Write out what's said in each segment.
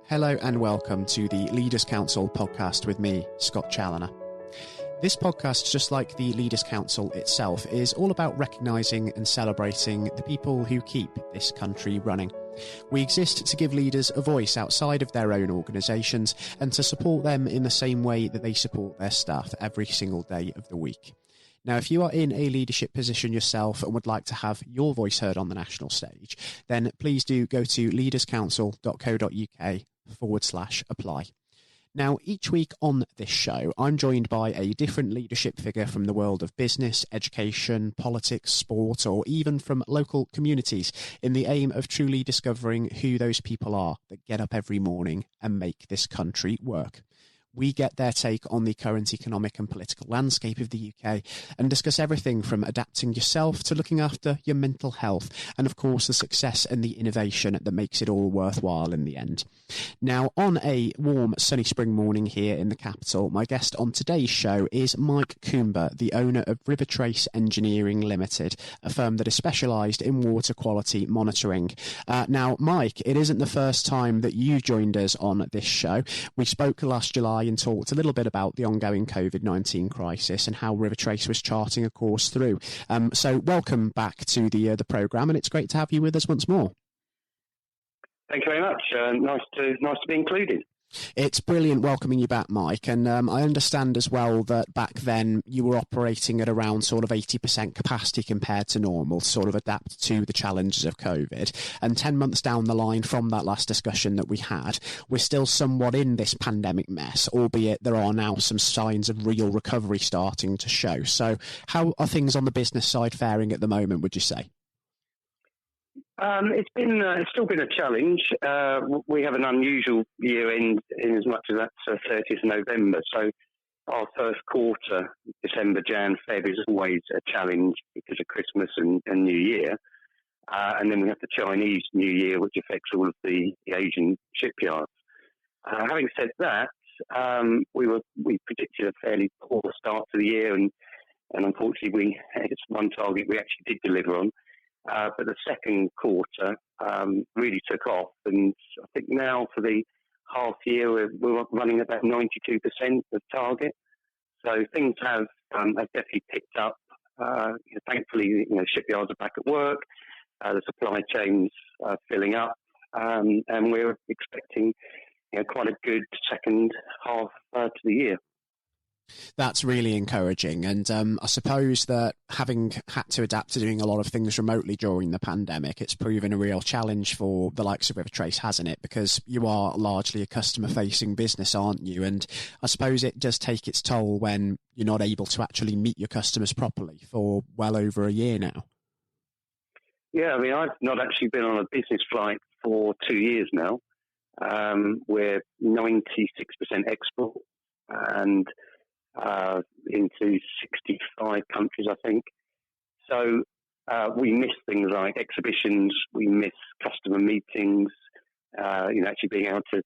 Hello and welcome to the Leaders Council podcast with me, Scott Challoner. This podcast, just like the Leaders Council itself, is all about recognising and celebrating the people who keep this country running. We exist to give leaders a voice outside of their own organisations and to support them in the same way that they support their staff every single day of the week. Now, if you are in a leadership position yourself and would like to have your voice heard on the national stage, then please do go to leaderscouncil.co.uk/apply. Now, each week on this show, I'm joined by a different leadership figure from the world of business, education, politics, sport, or even from local communities in the aim of truly discovering who those people are that get up every morning and make this country work. We get their take on the current economic and political landscape of the UK and discuss everything from adapting yourself to looking after your mental health and, of course, the success and the innovation that makes it all worthwhile in the end. Now, on a warm, sunny spring morning here in the capital, my guest on today's show is Mike Coomber, the owner of Rivertrace Engineering Ltd, a firm that is specialised in water quality monitoring. Now, Mike, it isn't the first time that you joined us on this show. We spoke last July and talked a little bit about the ongoing COVID-19 crisis and how Rivertrace was charting a course through. So welcome back to the programme, and it's great to have you with us once more. Thank you very much. Nice to be included. It's brilliant welcoming you back, Mike. And I understand as well that back then you were operating at around sort of 80% capacity compared to normal, to sort of adapt to the challenges of COVID. And 10 months down the line from that last discussion that we had, we're still somewhat in this pandemic mess, albeit there are now some signs of real recovery starting to show. So how are things on the business side faring at the moment, would you say? It's still been a challenge. We have an unusual year end in as much as that's 30th of November. So our first quarter, December, Jan, Feb, is always a challenge because of Christmas and New Year. And then we have the Chinese New Year, which affects all of the Asian shipyards. Having said that, we predicted a fairly poor start to the year, and unfortunately, it's one target we actually did deliver on. But the second quarter really took off, and I think now for the half year we're running about 92% of target. So things have definitely picked up. Thankfully, shipyards are back at work. The supply chains are filling up, and we're expecting quite a good second half to the year. That's really encouraging. And I suppose that having had to adapt to doing a lot of things remotely during the pandemic, it's proven a real challenge for the likes of Rivertrace, hasn't it? Because you are largely a customer-facing business, aren't you? And I suppose it does take its toll when you're not able to actually meet your customers properly for well over a year now. Yeah, I mean, I've not actually been on a business flight for 2 years now. We're 96% export and into 65 countries, I think. So we miss things like exhibitions, we miss customer meetings, actually being able to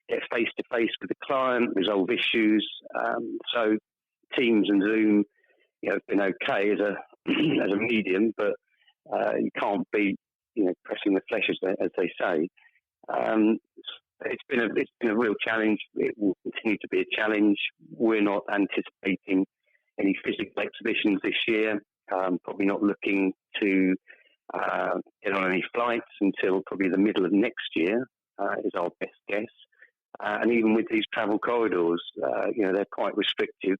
get face-to-face with the client, resolve issues. So Teams and Zoom, have been okay as a as a medium, but you can't beat, pressing the flesh, as they say. It's been a real challenge. It will continue to be a challenge. We're not anticipating any physical exhibitions this year. Probably not looking to get on any flights until probably the middle of next year is our best guess. And even with these travel corridors, they're quite restrictive.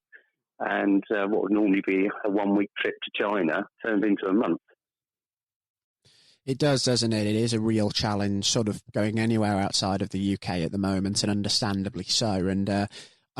And what would normally be a 1-week trip to China turns into a month. It does, doesn't it? It is a real challenge sort of going anywhere outside of the UK at the moment, and understandably so. And I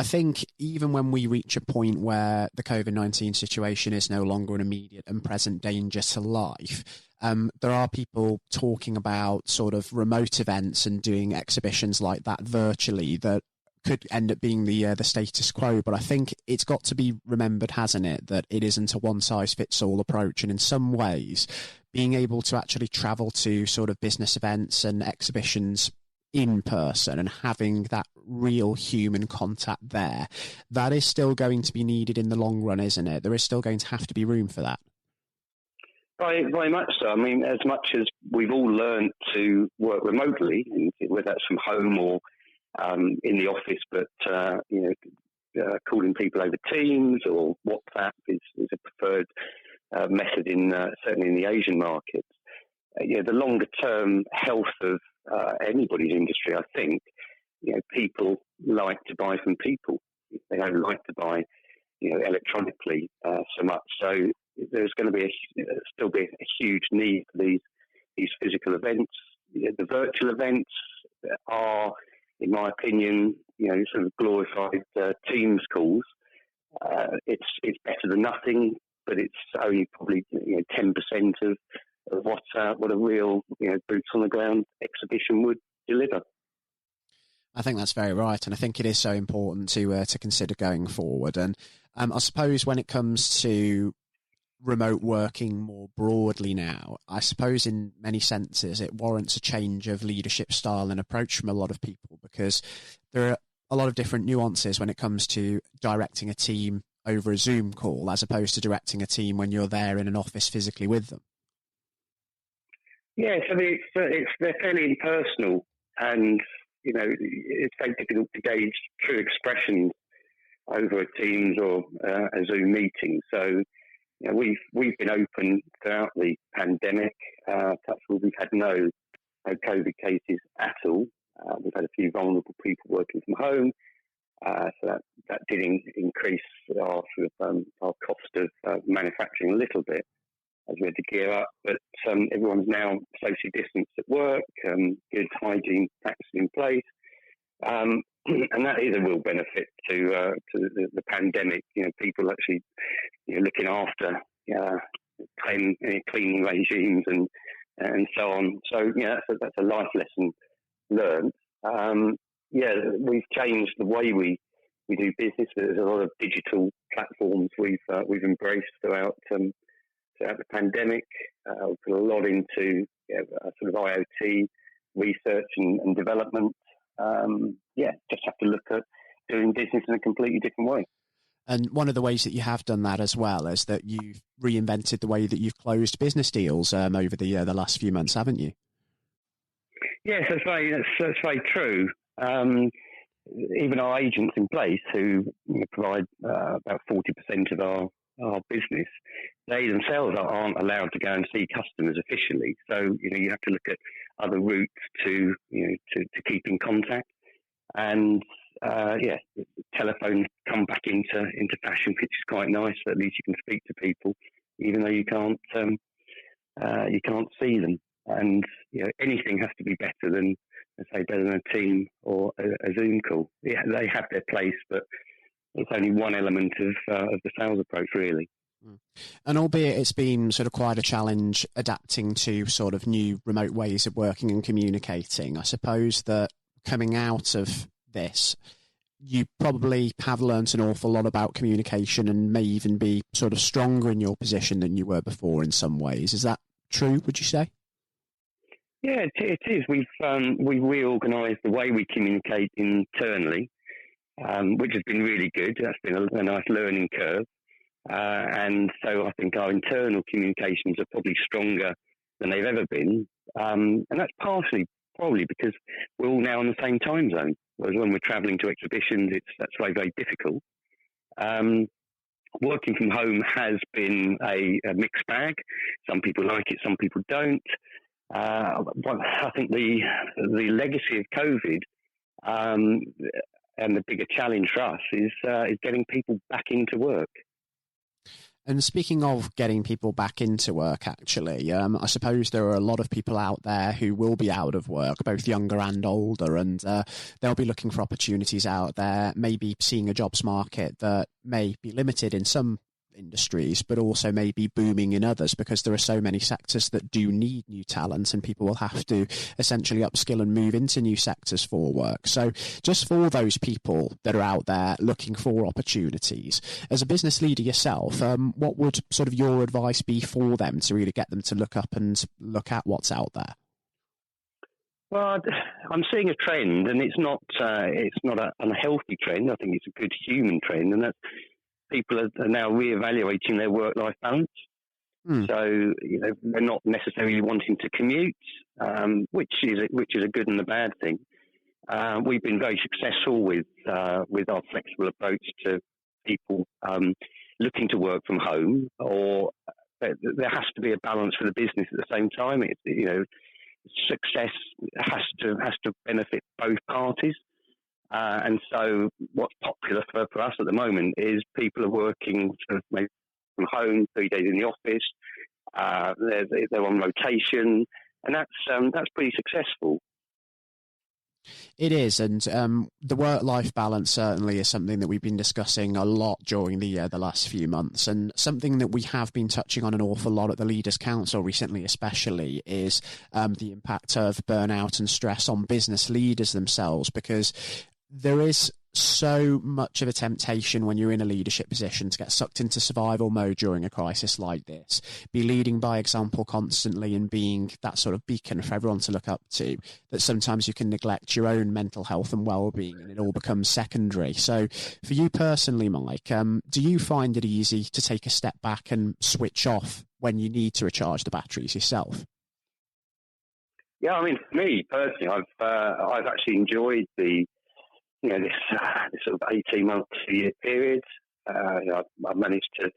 think even when we reach a point where the COVID-19 situation is no longer an immediate and present danger to life, there are people talking about sort of remote events and doing exhibitions like that virtually that could end up being the status quo. But I think it's got to be remembered, hasn't it, that it isn't a one-size-fits-all approach. And in some ways, being able to actually travel to sort of business events and exhibitions in person and having that real human contact there, that is still going to be needed in the long run, isn't it? There is still going to have to be room for that. Very much so. I mean, as much as we've all learned to work remotely, whether that's from home or in the office, but calling people over Teams or WhatsApp is a preferred method in certainly in the Asian markets. The longer term health of anybody's industry, I think, people like to buy from people. They don't like to buy, electronically so much. So there's going to still be a huge need for these physical events. The virtual events are, in my opinion, sort of glorified Teams calls. It's better than nothing, but it's only probably 10% of what a real boots on the ground exhibition would deliver. I think that's very right, and I think it is so important to consider going forward. And I suppose when it comes to remote working more broadly now, I suppose in many senses it warrants a change of leadership style and approach from a lot of people, because there are a lot of different nuances when it comes to directing a team over a Zoom call as opposed to directing a team when you're there in an office physically with them. Yeah, so they're fairly impersonal, and it's very difficult to gauge true expressions over a Teams or a Zoom meeting. So we've been open throughout the pandemic. Touch wood, we've had no COVID cases at all. We've had a few vulnerable people working from home, so that did increase our our cost of manufacturing a little bit as we had to gear up. But everyone's now socially distanced at work, good hygiene practices in place, and that is a real benefit to the pandemic. People actually looking after cleaning regimes and so on. So that's a life lesson learned. We've changed the way we do business. There's a lot of digital platforms we've embraced throughout the pandemic. We put a lot into sort of IoT research and development. Just have to look at doing business in a completely different way. And one of the ways that you have done that as well is that you've reinvented the way that you've closed business deals over the last few months, haven't you? Yes, that's very true. Even our agents in place, who provide about 40% of our business, they themselves aren't allowed to go and see customers officially. So you have to look at other routes to keep in contact. And telephone come back into fashion, which is quite nice. At least you can speak to people, even though you can't see them. And anything has to be better than a team or a Zoom call. Yeah, they have their place, but it's only one element of the sales approach, really. And albeit it's been sort of quite a challenge adapting to sort of new remote ways of working and communicating, I suppose that coming out of this, you probably have learnt an awful lot about communication and may even be sort of stronger in your position than you were before in some ways. Is that true, would you say? Yeah, it is. We've reorganised the way we communicate internally, which has been really good. That's been a nice learning curve. And so I think our internal communications are probably stronger than they've ever been. And that's partially probably because we're all now on the same time zone. Whereas when we're travelling to exhibitions, that's very, very difficult. Working from home has been a mixed bag. Some people like it, some people don't. I think the legacy of COVID and the bigger challenge for us is getting people back into work. And speaking of getting people back into work, actually, I suppose there are a lot of people out there who will be out of work, both younger and older, and they'll be looking for opportunities out there, maybe seeing a jobs market that may be limited in some industries, but also maybe booming in others, because there are so many sectors that do need new talent and people will have to essentially upskill and move into new sectors for work. So just for those people that are out there looking for opportunities, as a business leader yourself, what would sort of your advice be for them to really get them to look up and look at what's out there? Well, I'm seeing a trend, and it's not an unhealthy trend. I think it's a good human trend, and that's people are now reevaluating their work-life balance. So they're not necessarily wanting to commute, which is a good and a bad thing. We've been very successful with our flexible approach to people looking to work from home, or there has to be a balance for the business at the same time. Success has to benefit both parties. And so what's popular for us at the moment is people are working sort of maybe from home, 3 days in the office. They're on rotation, and that's pretty successful. It is, and the work-life balance certainly is something that we've been discussing a lot during the last few months, and something that we have been touching on an awful lot at the Leaders' Council recently especially is the impact of burnout and stress on business leaders themselves, because there is so much of a temptation when you're in a leadership position to get sucked into survival mode during a crisis like this, be leading by example constantly and being that sort of beacon for everyone to look up to, that sometimes you can neglect your own mental health and well-being and it all becomes secondary. So for you personally, Mike, do you find it easy to take a step back and switch off when you need to recharge the batteries yourself? Yeah, I mean, for me personally, I've actually enjoyed this sort of 18-month, 2-year period. I've managed to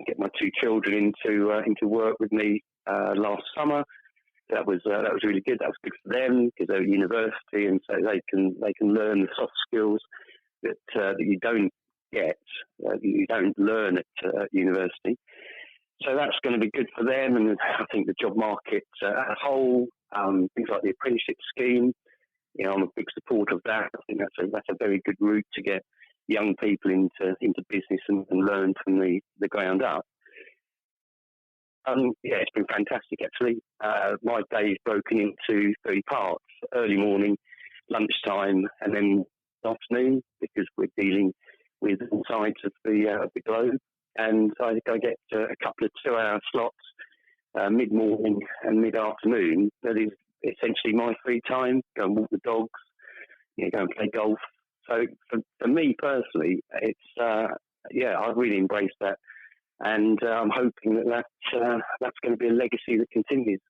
get my 2 children into work with me last summer. That was really good. That was good for them because they're at university, and so they can learn the soft skills that you don't get, you don't learn at university. So that's going to be good for them, and I think the job market as a whole, things like the apprenticeship scheme. I'm a big supporter of that. I think that's a very good route to get young people into business and learn from the ground up. It's been fantastic actually. My day is broken into 3 parts: early morning, lunchtime, and then afternoon, because we're dealing with all sides of the globe. And I get a couple of 2-hour slots, mid-morning and mid-afternoon. That is essentially my free time. Go and walk the dogs, go and play golf. So for me personally, it's I've really embraced that, and I'm hoping that's going to be a legacy that continues.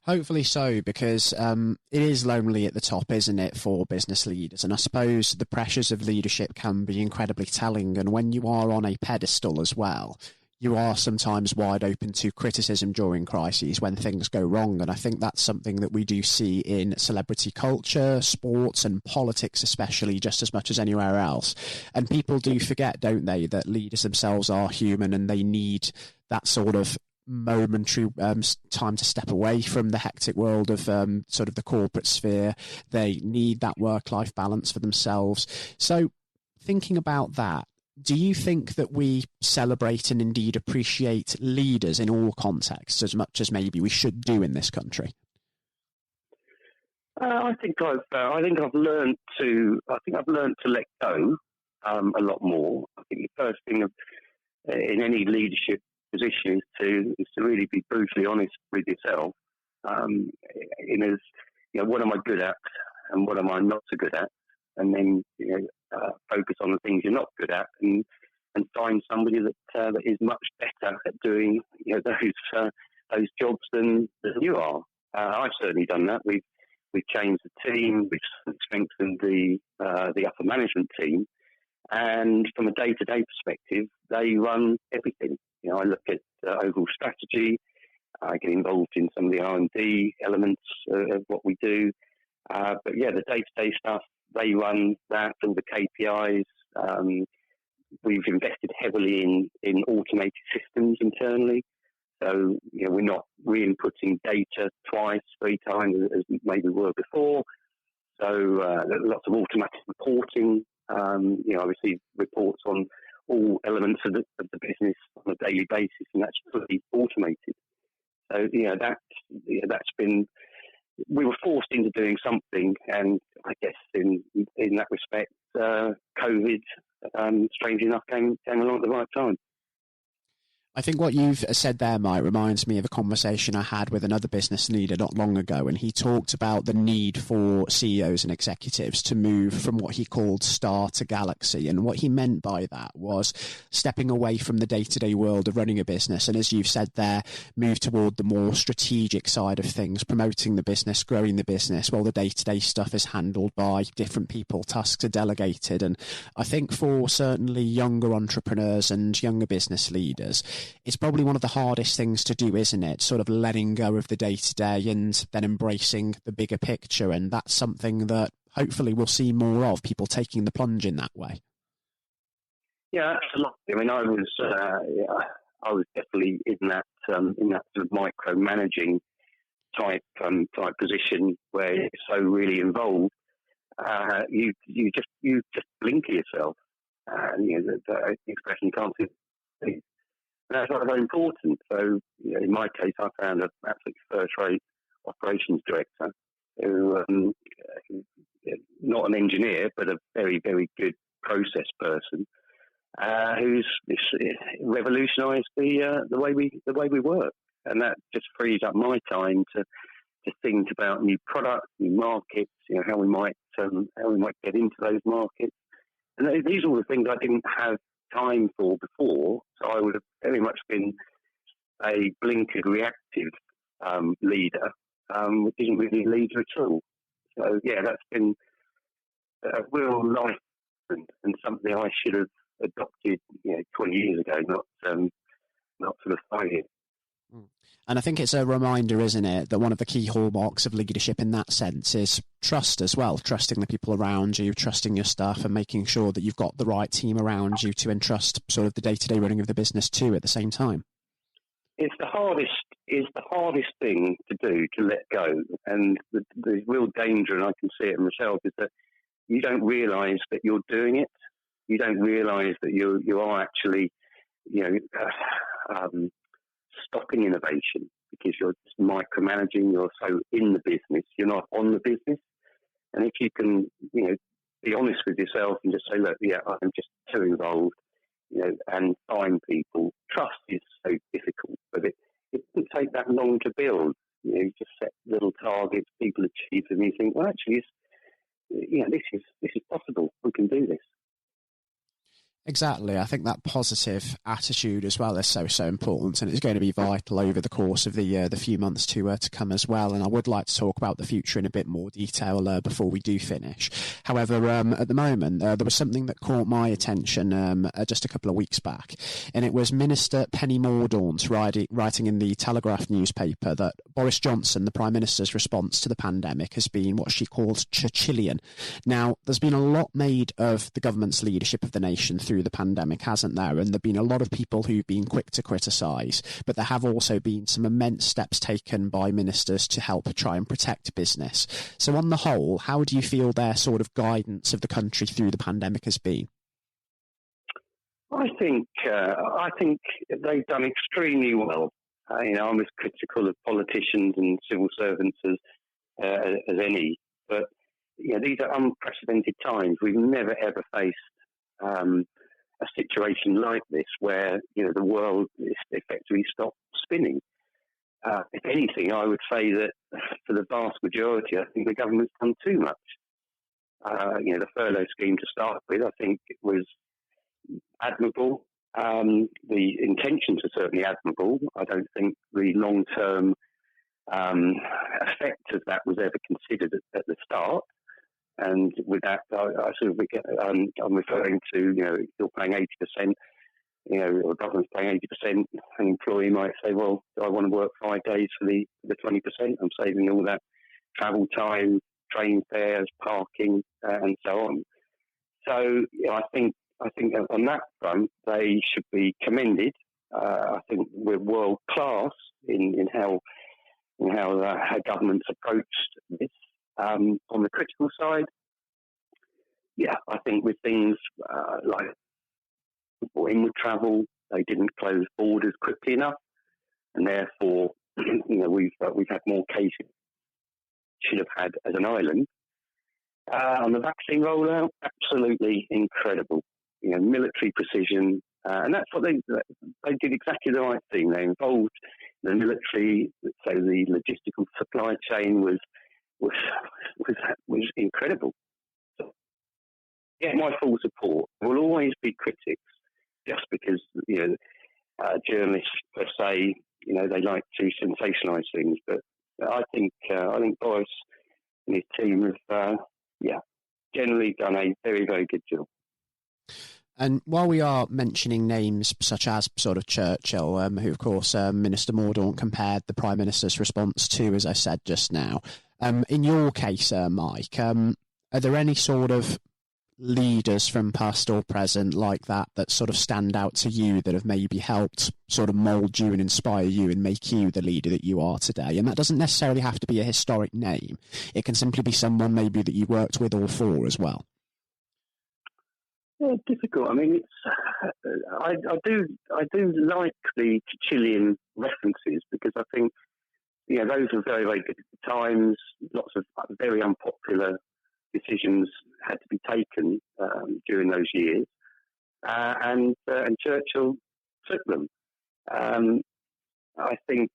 Hopefully so, because it is lonely at the top, isn't it, for business leaders? And I suppose the pressures of leadership can be incredibly telling. And when you are on a pedestal as well, you are sometimes wide open to criticism during crises when things go wrong. And I think that's something that we do see in celebrity culture, sports and politics especially, just as much as anywhere else. And people do forget, don't they, that leaders themselves are human and they need that sort of momentary time to step away from the hectic world of sort of the corporate sphere. They need that work-life balance for themselves. So thinking about that, do you think that we celebrate and indeed appreciate leaders in all contexts as much as maybe we should do in this country? I think I've learned to let go a lot more. I think the first thing in any leadership position is to really be brutally honest with yourself. What am I good at and what am I not so good at, and then focus on the things you're not good at, and find somebody that is much better at doing those jobs than you are. I've certainly done that. We've changed the team, we've strengthened the upper management team, and from a day-to-day perspective, they run everything. I look at overall strategy. I get involved in some of the R&D elements of what we do. But the day-to-day stuff, they run that, all the KPIs. We've invested heavily in automated systems internally. So, we're not re-inputting data 2, 3 times as maybe we were before. So, lots of automatic reporting. I receive reports on all elements of the business on a daily basis, and that's fully automated. So, that's been, we were forced into doing something, and I guess in that respect, COVID, strangely enough, came along at the right time. I think what you've said there, Mike, reminds me of a conversation I had with another business leader not long ago, and he talked about the need for CEOs and executives to move from what he called star to galaxy. And what he meant by that was stepping away from the day-to-day world of running a business, and as you've said there, move toward the more strategic side of things, promoting the business, growing the business, while the day-to-day stuff is handled by different people, tasks are delegated. And I think for certainly younger entrepreneurs and younger business leaders, it's probably one of the hardest things to do, isn't it? Sort of letting go of the day-to-day and then embracing the bigger picture. And that's something that hopefully we'll see more of, people taking the plunge in that way. Yeah, absolutely. I mean, I was definitely in that sort of micromanaging type position where you're so really involved. You just blink at yourself. The expression can't see. That's not very important. So, in my case, I found an absolutely first-rate operations director who, not an engineer, but a very, very good process person, who's revolutionised the way we work, and that just frees up my time to think about new products, new markets, how we might get into those markets. And these are all the things I didn't have time for before, so I would have very much been a blinkered reactive leader, which isn't really a leader at all. So yeah, that's been a real life and something I should have adopted 20 years ago, not sort of 5 years. And I think it's a reminder, isn't it, that one of the key hallmarks of leadership in that sense is trust as well, trusting the people around you, trusting your staff, and making sure that you've got the right team around you to entrust sort of the day-to-day running of the business too at the same time. It's the hardest thing to do, to let go. And the real danger, and I can see it myself, is that you don't realise that you're doing it. You don't realise that you are actually, stopping innovation because you're just micromanaging. You're so in the business, you're not on the business. And if you can, be honest with yourself and just say, look, yeah, I'm just too involved, and find people. Trust is so difficult, but it doesn't take that long to build. You just set little targets, people achieve them, and you think, well, actually, this is possible. We can do this. Exactly. I think that positive attitude as well is so important, and it's going to be vital over the course of the few months to come as well. And I would like to talk about the future in a bit more detail before we do finish. However, at the moment, there was something that caught my attention just a couple of weeks back, and it was Minister Penny Mordaunt writing in the Telegraph newspaper that Boris Johnson, the Prime Minister's response to the pandemic, has been what she calls Churchillian. Now, there's been a lot made of the government's leadership of the nation through the pandemic, hasn't there? And there have been a lot of people who've been quick to criticise, but there have also been some immense steps taken by ministers to help try and protect business. So on the whole, how do you feel their sort of guidance of the country through the pandemic has been? I think they've done extremely well. I'm as critical of politicians and civil servants as any, but these are unprecedented times. We've never ever faced a situation like this where the world is effectively stopped spinning. If anything, I would say that for the vast majority, I think the government's done too much. The furlough scheme to start with, I think it was admirable. The intentions are certainly admirable. I don't think the long-term effect of that was ever considered at the start. And with that, I'm referring to, if you're paying 80%, or the government's paying 80%, an employee might say, well, do I want to work 5 days for the 20%? I'm saving all that travel time, train fares, parking, and so on. So I think on that front, they should be commended. I think we're world class in how governments approached this. On the critical side, I think with things like inward travel, they didn't close borders quickly enough, and therefore, we've had more cases should have had as an island. On the vaccine rollout, absolutely incredible. Military precision, And that's what they did exactly the right thing. They involved the military, so the logistical supply chain was incredible. So, yeah, my full support. There will always be critics, just because journalists per se, they like to sensationalise things. But I think Boris and his team have generally done a very, very good job. And while we are mentioning names such as sort of Churchill, who of course Minister Mordaunt compared the Prime Minister's response to, as I said just now, in your case, Mike, are there any sort of leaders from past or present like that sort of stand out to you, that have maybe helped sort of mould you and inspire you and make you the leader that you are today? And that doesn't necessarily have to be a historic name. It can simply be someone maybe that you worked with or for as well. Yeah, difficult. I mean, I do like the Churchillian references, because I think those were very, very good times. Lots of very unpopular decisions had to be taken during those years, and Churchill took them. I think,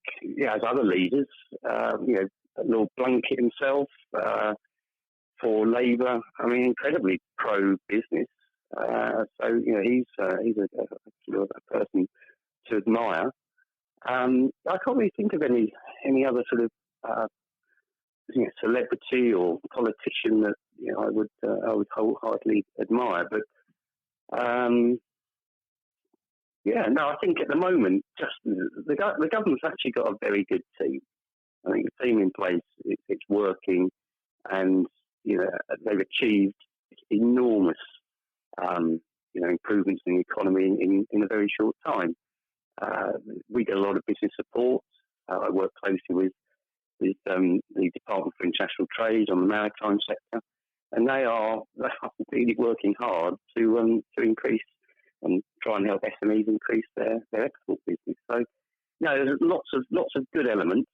as other leaders, Lord Blunkett himself for Labour, I mean, incredibly pro-business. So he's a person to admire. I can't really think of any other sort of celebrity or politician that I would wholeheartedly admire. But I think at the moment, just the government's actually got a very good team. I think the team in place, it's working, and they've achieved enormous improvements in the economy in a very short time. We get a lot of business support. I work closely with the Department for International Trade on the maritime sector, and they are really working hard to increase and try and help SMEs increase their export business. So, there's lots of good elements,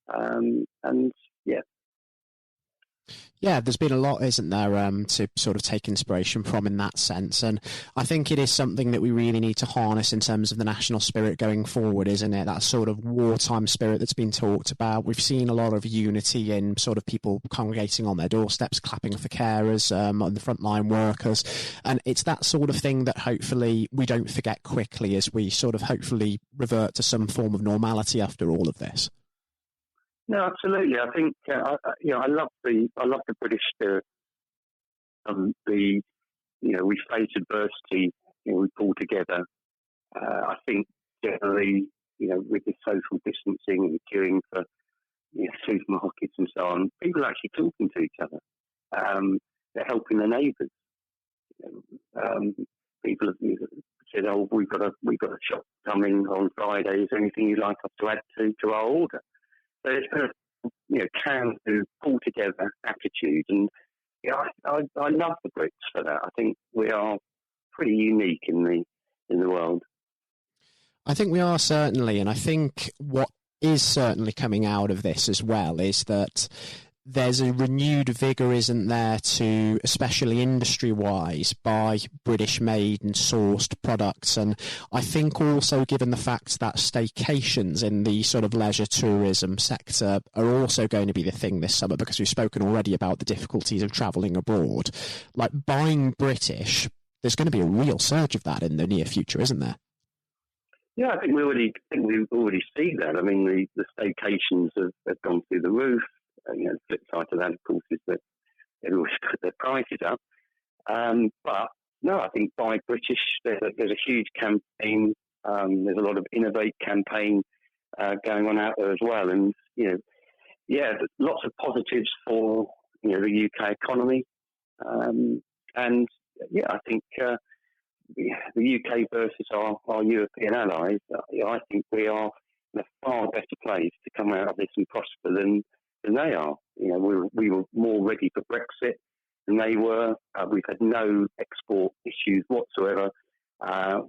and yeah. Yeah, there's been a lot, isn't there, to sort of take inspiration from in that sense. And I think it is something that we really need to harness in terms of the national spirit going forward, isn't it? That sort of wartime spirit that's been talked about. We've seen a lot of unity in sort of people congregating on their doorsteps, clapping for carers, on the frontline workers. And it's that sort of thing that hopefully we don't forget quickly as we sort of hopefully revert to some form of normality after all of this. No, absolutely. I think I love the British spirit. We face adversity. We pull together. I think generally, with the social distancing and queuing for supermarkets and so on, people are actually talking to each other. They're helping their neighbours. People have said, "Oh, we've got a shop coming on Friday. Is there anything you'd like us to add to our order?" So it's kind of, can do, pull together attitude, and I love the Brits for that. I think we are pretty unique in the world. I think we are, certainly, and I think what is certainly coming out of this as well is that there's a renewed vigour, isn't there, to, especially industry-wise, buy British-made and sourced products. And I think also, given the fact that staycations in the sort of leisure tourism sector are also going to be the thing this summer, because we've spoken already about the difficulties of travelling abroad, like buying British, there's going to be a real surge of that in the near future, isn't there? Yeah, I think we already see that. I mean, the staycations have gone through the roof. The flip side to that, of course, is that they always put their prices up. But no, I think buy British. There's a huge campaign. There's a lot of Innovate campaign going on out there as well, and lots of positives for the UK economy. And I think the UK versus our European allies. I think we are in a far better place to come out of this and prosper than they are. We were more ready for Brexit than they were. We've had no export issues whatsoever.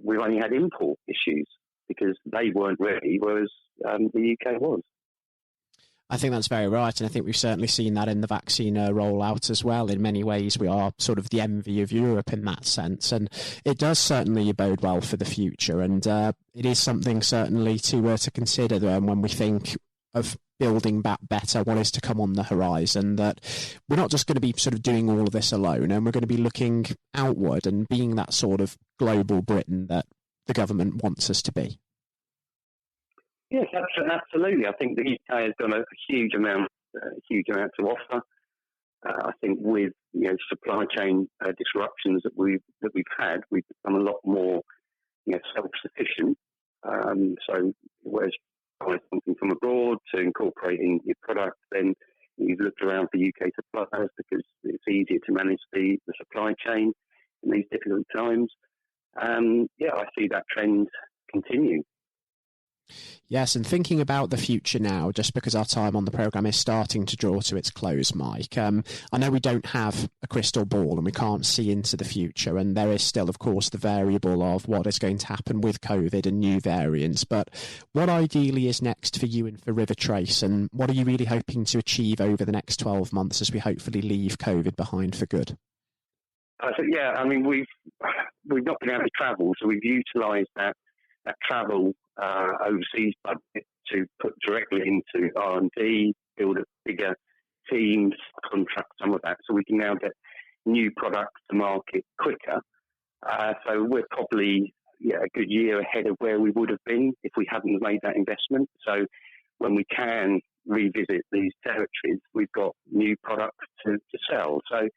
We've only had import issues because they weren't ready, whereas the UK was. I think that's very right, and I think we've certainly seen that in the vaccine rollout as well. In many ways, we are sort of the envy of Europe in that sense, and it does certainly bode well for the future. And it is something certainly to consider when we think of building back better, what is to come on the horizon. That we're not just going to be sort of doing all of this alone, and we're going to be looking outward and being that sort of global Britain that the government wants us to be. Yes, absolutely. I think the UK has done a huge amount to offer. I think with supply chain disruptions that we've had, we've become a lot more self-sufficient. So whereas buying something from abroad to incorporating your product, then you've looked around for UK suppliers because it's easier to manage the supply chain in these difficult times. I see that trend continue. Yes, and thinking about the future now, just because our time on the programme is starting to draw to its close, Mike, I know we don't have a crystal ball and we can't see into the future, and there is still, of course, the variable of what is going to happen with COVID and new variants, but what ideally is next for you and for Rivertrace, and what are you really hoping to achieve over the next 12 months as we hopefully leave COVID behind for good? We've not been able to travel, so we've utilised that travel overseas budget to put directly into R&D, build a bigger team, contract some of that, so we can now get new products to market quicker. So we're probably a good year ahead of where we would have been if we hadn't made that investment. So when we can revisit these territories, we've got new products to sell. So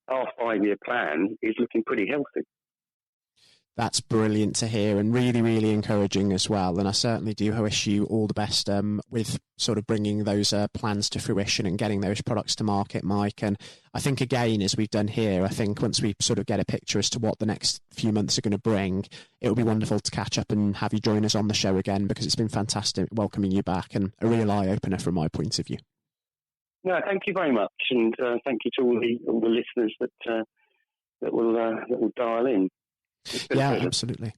our 5-year plan is looking pretty healthy. That's brilliant to hear, and really, really encouraging as well. And I certainly do wish you all the best with sort of bringing those plans to fruition and getting those products to market, Mike. And I think, again, as we've done here, I think once we sort of get a picture as to what the next few months are going to bring, it will be wonderful to catch up and have you join us on the show again, because it's been fantastic welcoming you back and a real eye-opener from my point of view. No, thank you very much, and thank you to all the listeners that will dial in. Yeah, absolutely.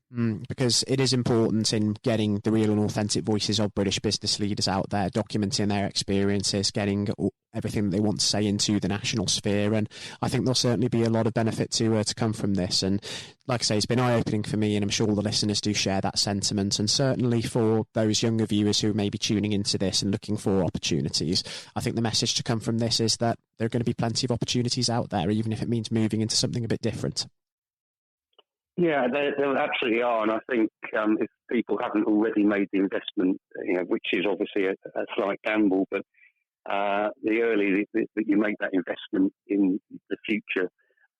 Because it is important in getting the real and authentic voices of British business leaders out there, documenting their experiences, getting everything that they want to say into the national sphere. And I think there'll certainly be a lot of benefit to come from this. And like I say, it's been eye-opening for me, and I'm sure all the listeners do share that sentiment. And certainly for those younger viewers who may be tuning into this and looking for opportunities, I think the message to come from this is that there are going to be plenty of opportunities out there, even if it means moving into something a bit different. Yeah, there absolutely are, and I think if people haven't already made the investment, which is obviously a slight gamble, but the earlier that you make that investment in the future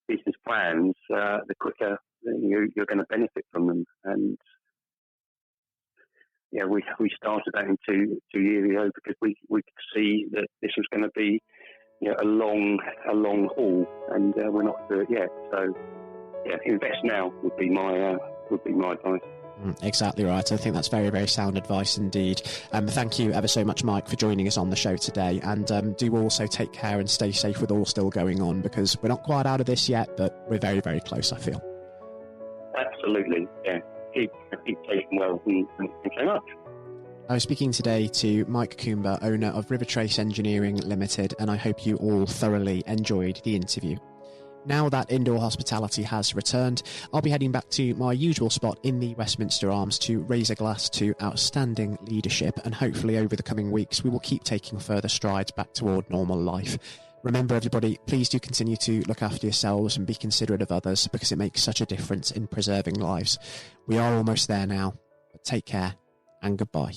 business plans, the quicker you're going to benefit from them. And we started that in two years ago because we could see that this was going to be a long haul, and we're not through it yet. So. Yeah, invest now would be my advice. Exactly right. I think that's very, very sound advice indeed. Thank you ever so much, Mike, for joining us on the show today. And do also take care and stay safe with all still going on, because we're not quite out of this yet, but we're very, very close, I feel. Absolutely. Yeah. Keep taking well, and thank you so much. I was speaking today to Mike Coomber, owner of Rivertrace Engineering Ltd, and I hope you all thoroughly enjoyed the interview. Now that indoor hospitality has returned, I'll be heading back to my usual spot in the Westminster Arms to raise a glass to outstanding leadership, and hopefully over the coming weeks we will keep taking further strides back toward normal life. Remember, everybody, please do continue to look after yourselves and be considerate of others, because it makes such a difference in preserving lives. We are almost there now, but take care and goodbye.